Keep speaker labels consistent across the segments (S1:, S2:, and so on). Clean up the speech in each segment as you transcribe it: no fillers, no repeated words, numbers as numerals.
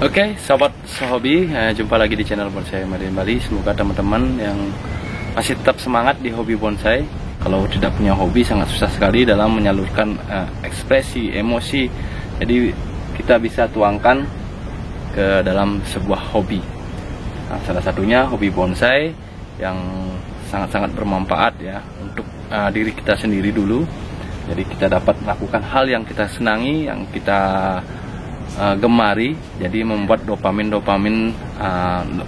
S1: Oke, sobat sehobi, jumpa lagi di channel Bonsai Made in Bali. Semoga teman-teman yang masih tetap semangat di hobi bonsai. Kalau tidak punya hobi, sangat susah sekali dalam menyalurkan ekspresi, emosi. Jadi kita bisa tuangkan ke dalam sebuah hobi. Nah, salah satunya hobi bonsai yang sangat-sangat bermanfaat ya untuk diri kita sendiri dulu. Jadi kita dapat melakukan hal yang kita senangi, yang kita gemari, jadi membuat dopamin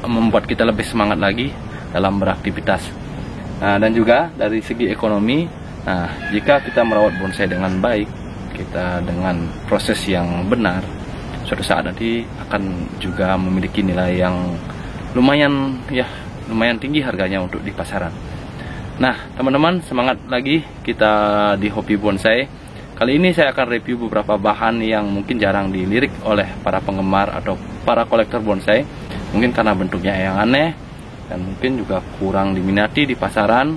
S1: membuat kita lebih semangat lagi dalam beraktivitas. Dan juga dari segi ekonomi, jika kita merawat bonsai dengan baik, kita dengan proses yang benar, suatu saat nanti akan juga memiliki nilai yang lumayan tinggi harganya untuk di pasaran. Nah teman-teman, semangat lagi kita di hobi bonsai. Kali ini saya akan review beberapa bahan yang mungkin jarang dilirik oleh para penggemar atau para kolektor bonsai. Mungkin karena bentuknya yang aneh dan mungkin juga kurang diminati di pasaran.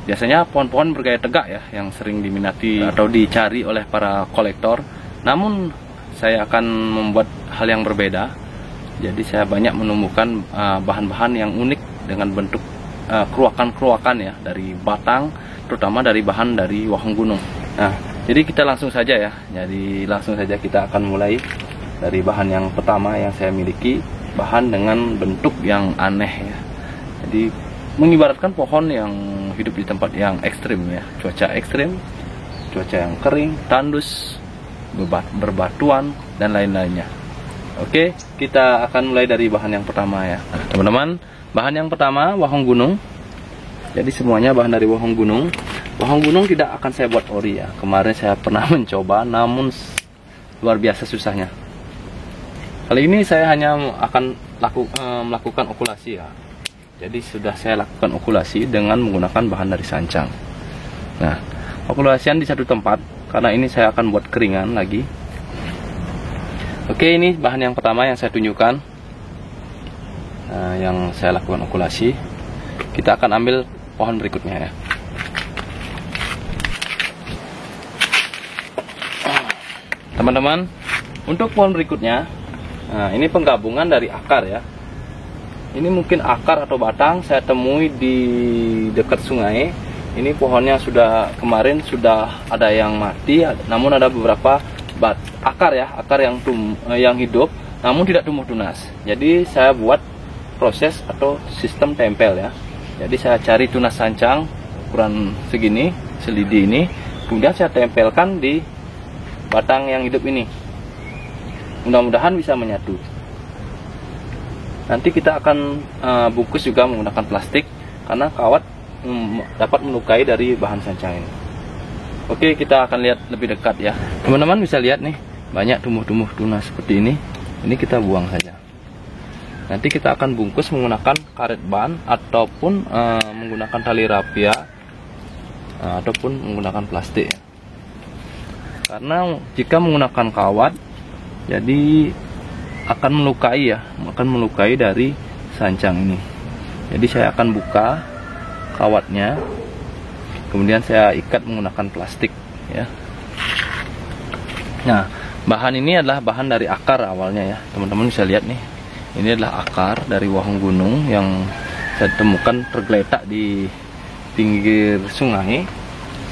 S1: Biasanya pohon-pohon bergaya tegak ya yang sering diminati atau dicari oleh para kolektor. Namun saya akan membuat hal yang berbeda. Jadi saya banyak menemukan bahan-bahan yang unik dengan bentuk keruakan-keruakan ya dari batang, terutama dari bahan dari wahong gunung. Jadi kita langsung saja ya. Jadi langsung saja kita akan mulai dari bahan yang pertama yang saya miliki, bahan dengan bentuk yang aneh ya. Jadi mengibaratkan pohon yang hidup di tempat yang ekstrim ya, cuaca ekstrim, cuaca yang kering, tandus, berbatuan dan lain-lainnya. Oke, kita akan mulai dari bahan yang pertama ya. Teman-teman, bahan yang pertama wahong gunung. Jadi semuanya bahan dari wahong gunung. Wahong gunung tidak akan saya buat ori ya. Kemarin saya pernah mencoba, namun luar biasa susahnya. Kali ini saya hanya akan melakukan okulasi ya. Jadi sudah saya lakukan okulasi dengan menggunakan bahan dari sancang. Nah, okulasian di satu tempat karena ini saya akan buat keringan lagi. Oke, ini bahan yang pertama yang saya tunjukkan, yang saya lakukan okulasi. Kita akan ambil pohon berikutnya ya. Teman-teman, untuk pohon berikutnya, ini penggabungan dari akar ya. Ini mungkin akar atau batang saya temui di dekat sungai. Ini pohonnya kemarin sudah ada yang mati, namun ada beberapa akar ya, akar yang hidup, namun tidak tumbuh tunas. Jadi saya buat proses atau sistem tempel ya. Jadi saya cari tunas sancang ukuran segini, selidi ini, kemudian saya tempelkan di batang yang hidup ini. Mudah-mudahan bisa menyatu. Nanti kita akan bungkus juga menggunakan plastik karena kawat dapat melukai dari bahan sancang ini. Oke, kita akan lihat lebih dekat ya. Teman-teman bisa lihat nih, banyak tumbuh tunas seperti ini. Ini kita buang saja. Nanti kita akan bungkus menggunakan karet ban ataupun menggunakan tali rapia ataupun menggunakan plastik ya. Karena jika menggunakan kawat, jadi akan melukai dari sancang ini. Jadi saya akan buka kawatnya, kemudian saya ikat menggunakan plastik ya. Nah, bahan ini adalah bahan dari akar awalnya ya. Teman-teman bisa lihat nih, ini adalah akar dari wahong gunung yang saya temukan tergeletak di pinggir sungai.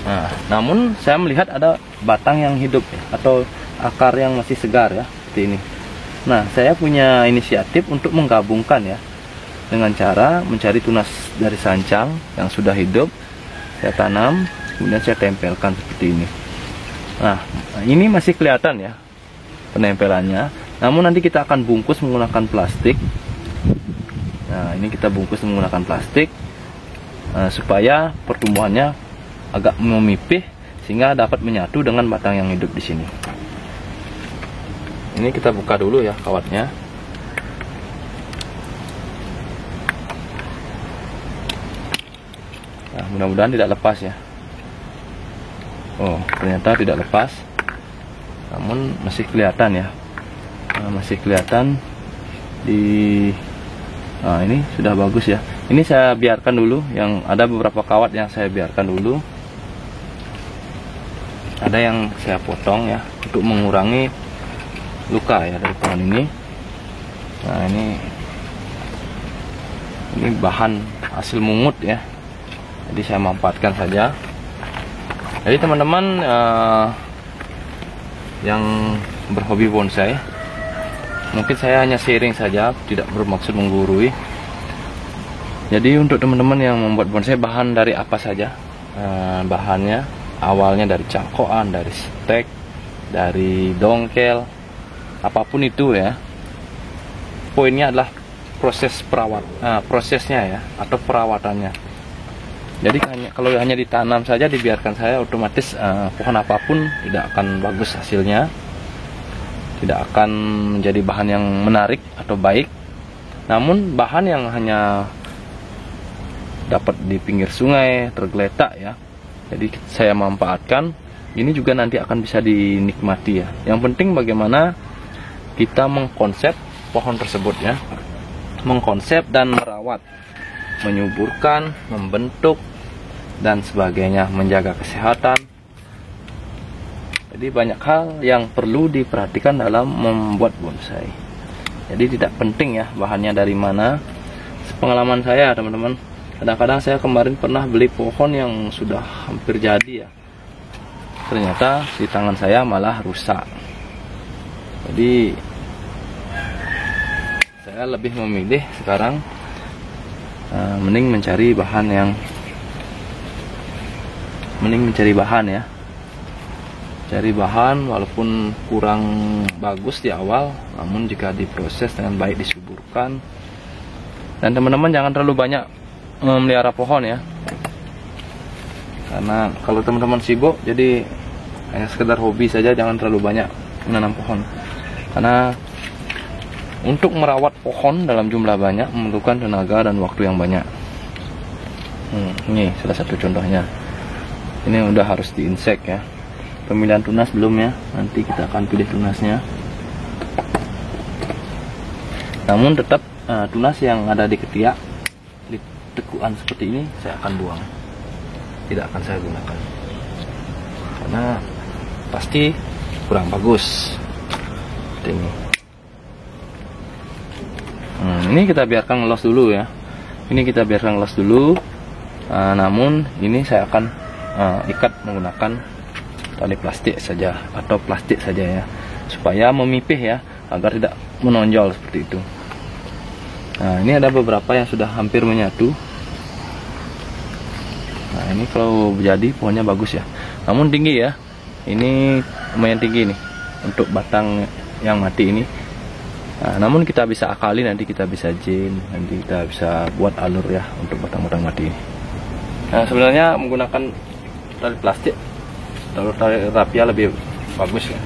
S1: Nah, namun saya melihat ada batang yang hidup ya, atau akar yang masih segar ya, seperti ini. Nah, saya punya inisiatif untuk menggabungkan ya, dengan cara mencari tunas dari sancang yang sudah hidup, saya tanam, kemudian saya tempelkan seperti ini. Nah, ini masih kelihatan ya penempelannya, namun nanti kita akan bungkus menggunakan plastik. Nah, ini kita bungkus menggunakan plastik supaya pertumbuhannya agak memipih sehingga dapat menyatu dengan batang yang hidup di sini. Ini kita buka dulu ya kawatnya. Nah, mudah-mudahan tidak lepas ya. Oh, ternyata tidak lepas. Namun masih kelihatan ya. Masih kelihatan di ini sudah bagus ya. Ini saya biarkan dulu, yang ada beberapa kawat yang saya biarkan dulu. Ada yang saya potong ya untuk mengurangi luka ya dari pohon ini. Nah, ini bahan hasil mungut ya, jadi saya manfaatkan saja. Jadi teman-teman yang berhobi bonsai, mungkin saya hanya sharing saja, tidak bermaksud menggurui. Jadi untuk teman-teman yang membuat bonsai, bahan dari apa saja, bahannya awalnya dari cangkokan, dari stek, dari dongkel, apapun itu ya. Poinnya adalah prosesnya ya, atau perawatannya. Jadi kalau hanya ditanam saja, dibiarkan saya, otomatis pohon apapun tidak akan bagus hasilnya, tidak akan menjadi bahan yang menarik atau baik. Namun bahan yang hanya dapat di pinggir sungai, tergeletak ya, jadi saya manfaatkan, ini juga nanti akan bisa dinikmati ya. Yang penting bagaimana kita mengkonsep pohon tersebut ya, mengkonsep dan merawat, menyuburkan, membentuk, dan sebagainya, menjaga kesehatan. Jadi banyak hal yang perlu diperhatikan dalam membuat bonsai. Jadi tidak penting ya bahannya dari mana. Pengalaman saya teman-teman, kadang-kadang saya kemarin pernah beli pohon yang sudah hampir jadi ya, ternyata di tangan saya malah rusak. Jadi saya lebih memilih sekarang mending mencari bahan ya, cari bahan walaupun kurang bagus di awal, namun jika diproses dengan baik, disuburkan. Dan teman-teman jangan terlalu banyak memelihara pohon ya, karena kalau teman-teman sibuk jadi hanya sekedar hobi saja, jangan terlalu banyak menanam pohon, karena untuk merawat pohon dalam jumlah banyak memerlukan tenaga dan waktu yang banyak. Ini salah satu contohnya. Ini udah harus diinsek ya. Pemilihan tunas belum ya, nanti kita akan pilih tunasnya. Namun tetap tunas yang ada di ketiak, di tekuan seperti ini saya akan buang, tidak akan saya gunakan, karena pasti kurang bagus. Seperti ini. Ini kita biarkan ngelos dulu ya. Ini kita biarkan ngelos dulu. Namun ini saya akan ikat menggunakan tali plastik saja atau plastik saja ya, supaya memipih ya, agar tidak menonjol seperti itu. Nah, ini ada beberapa yang sudah hampir menyatu. Nah, ini kalau jadi pohonnya bagus ya, namun tinggi ya. Ini lumayan tinggi nih untuk batang yang mati ini. Nah, namun kita bisa akali, nanti kita bisa jin, nanti kita bisa buat alur ya untuk batang-batang mati ini. Nah, sebenarnya menggunakan tali plastik, tali rapia lebih bagus ya.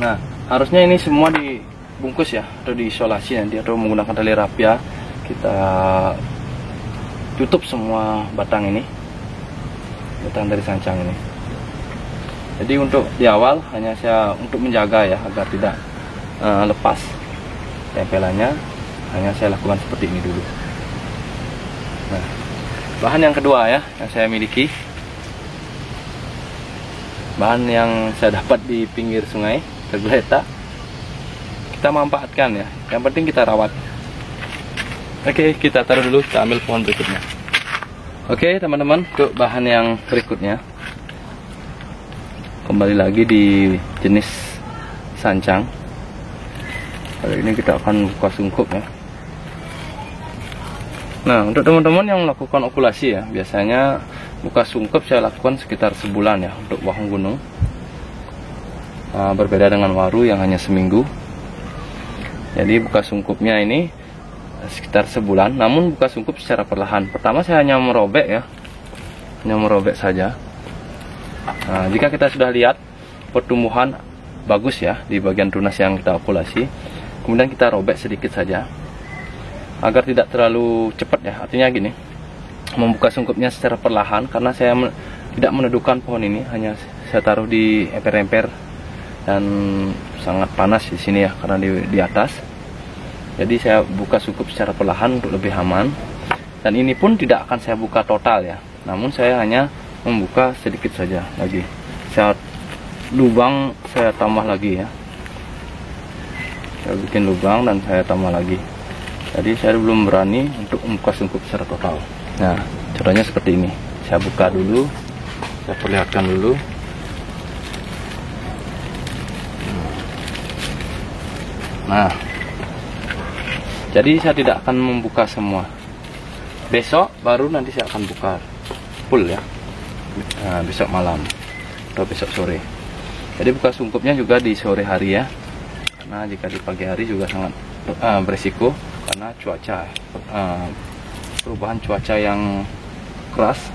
S1: Nah, harusnya ini semua dibungkus ya, atau diisolasi nanti, atau menggunakan tali rapia kita tutup semua batang ini, batang dari sancang ini. Jadi untuk di awal hanya saya untuk menjaga ya, agar tidak lepas tempelannya, hanya saya lakukan seperti ini dulu. Nah, bahan yang kedua ya yang saya miliki, bahan yang saya dapat di pinggir sungai tergeletak, kita manfaatkan ya, yang penting kita rawat. Oke, kita taruh dulu, kita ambil pohon berikutnya. Oke teman-teman, untuk bahan yang berikutnya, kembali lagi di jenis sancang. Kali ini kita akan buka sungkup ya. Nah, untuk teman-teman yang melakukan okulasi ya, biasanya buka sungkup saya lakukan sekitar sebulan ya untuk wahong gunung. Berbeda dengan waru yang hanya seminggu. Jadi buka sungkupnya ini sekitar sebulan, namun buka sungkup secara perlahan. Pertama saya hanya merobek ya, hanya merobek saja. Nah, jika kita sudah lihat pertumbuhan bagus ya di bagian tunas yang kita okulasi, kemudian kita robek sedikit saja agar tidak terlalu cepat ya. Artinya gini, membuka sungkupnya secara perlahan, karena saya tidak menundukkan pohon ini, hanya saya taruh di emper-emper, dan sangat panas di sini ya karena di atas. Jadi saya buka sungkup secara perlahan untuk lebih aman. Dan ini pun tidak akan saya buka total ya, namun saya hanya membuka sedikit saja lagi. Saya lubang, saya tambah lagi ya. Saya bikin lubang dan saya tambah lagi. Jadi saya belum berani untuk membuka sungkup secara total. Nah, caranya seperti ini. Saya buka dulu, saya perlihatkan dulu. Nah, jadi saya tidak akan membuka semua. Besok baru nanti saya akan buka full ya. Besok malam atau besok sore. Jadi buka sungkupnya juga di sore hari ya. Karena jika di pagi hari juga sangat berisiko karena cuaca, perubahan cuaca yang keras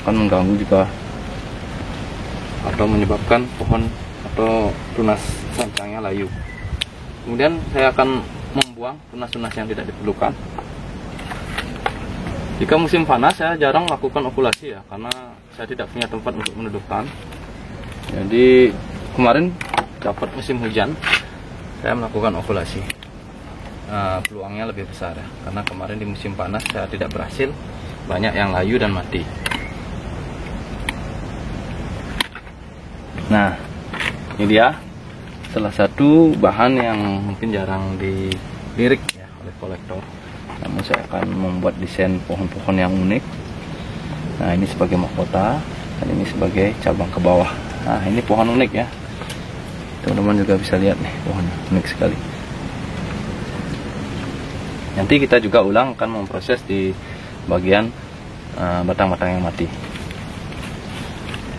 S1: akan mengganggu juga atau menyebabkan pohon atau tunas sancangnya layu. Kemudian saya akan membuang tunas-tunas yang tidak diperlukan. Jika musim panas saya jarang lakukan okulasi ya, karena saya tidak punya tempat untuk menedukkan. Jadi kemarin dapat musim hujan, saya melakukan okulasi. Peluangnya lebih besar ya, karena kemarin di musim panas saya tidak berhasil, banyak yang layu dan mati. Nah, ini dia salah satu bahan yang mungkin jarang dilirik ya oleh kolektor. Namun saya akan membuat desain pohon-pohon yang unik. Nah, ini sebagai mahkota dan ini sebagai cabang ke bawah. Nah, ini pohon unik ya. Teman-teman juga bisa lihat nih, pohon unik sekali. Nanti kita juga ulang akan memproses di bagian batang-batang yang mati.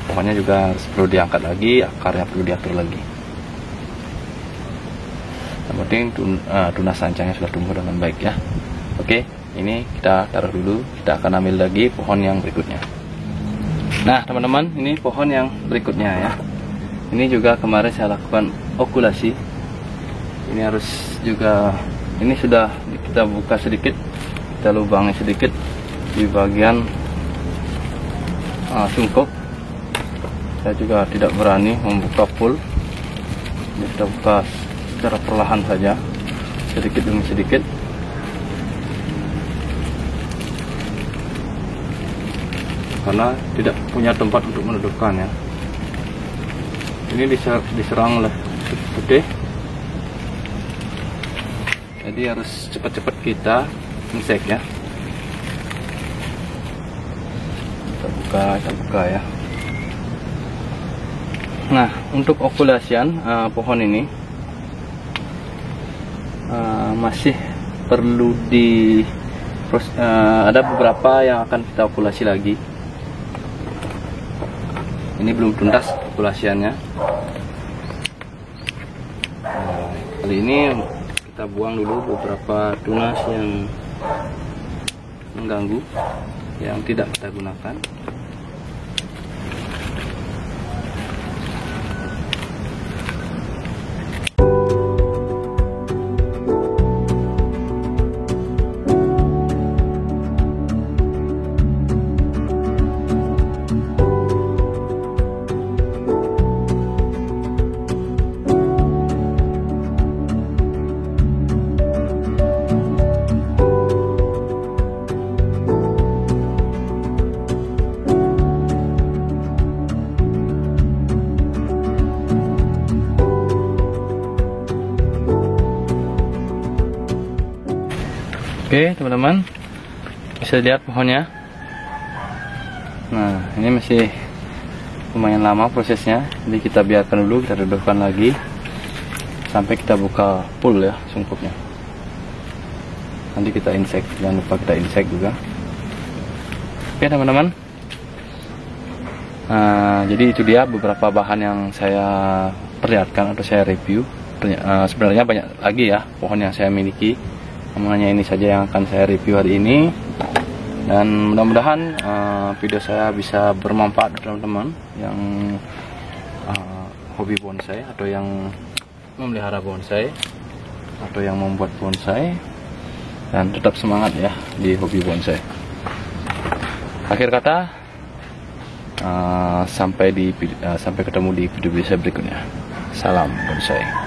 S1: Pohonnya juga harus perlu diangkat lagi, akarnya perlu diatur lagi. Yang penting tunas sancangnya sudah tumbuh dengan baik ya. Oke, ini kita taruh dulu. Kita akan ambil lagi pohon yang berikutnya. Nah teman-teman, ini pohon yang berikutnya ya. Ini juga kemarin saya lakukan okulasi. Ini harus juga, ini sudah kita buka sedikit, kita lubangi sedikit di bagian sungkup. Saya juga tidak berani membuka full. Ini kita buka secara perlahan saja, sedikit demi sedikit. Karena tidak punya tempat untuk menedukkan ya. Ini diserang oleh putih. Jadi harus cepat-cepat kita insek ya. Kita buka ya. Nah, untuk okulasian pohon ini masih perlu ada beberapa yang akan kita okulasi lagi. Ini belum tuntas okulasiannya. Kali ini kita buang dulu beberapa tunas yang mengganggu, yang tidak kita gunakan. Oke teman-teman, bisa lihat pohonnya. Nah, ini masih lumayan lama prosesnya, jadi kita biarkan dulu, kita redupkan lagi sampai kita buka full ya sungkupnya. Nanti kita insek, jangan lupa kita insek juga. Oke teman-teman, jadi itu dia beberapa bahan yang saya perlihatkan atau saya review. Sebenarnya banyak lagi ya pohon yang saya miliki, namun hanya ini saja yang akan saya review hari ini. Dan mudah-mudahan video saya bisa bermanfaat untuk teman-teman yang hobi bonsai atau yang memelihara bonsai atau yang membuat bonsai, dan tetap semangat ya di hobi bonsai. Akhir kata, sampai ketemu di video saya berikutnya. Salam bonsai.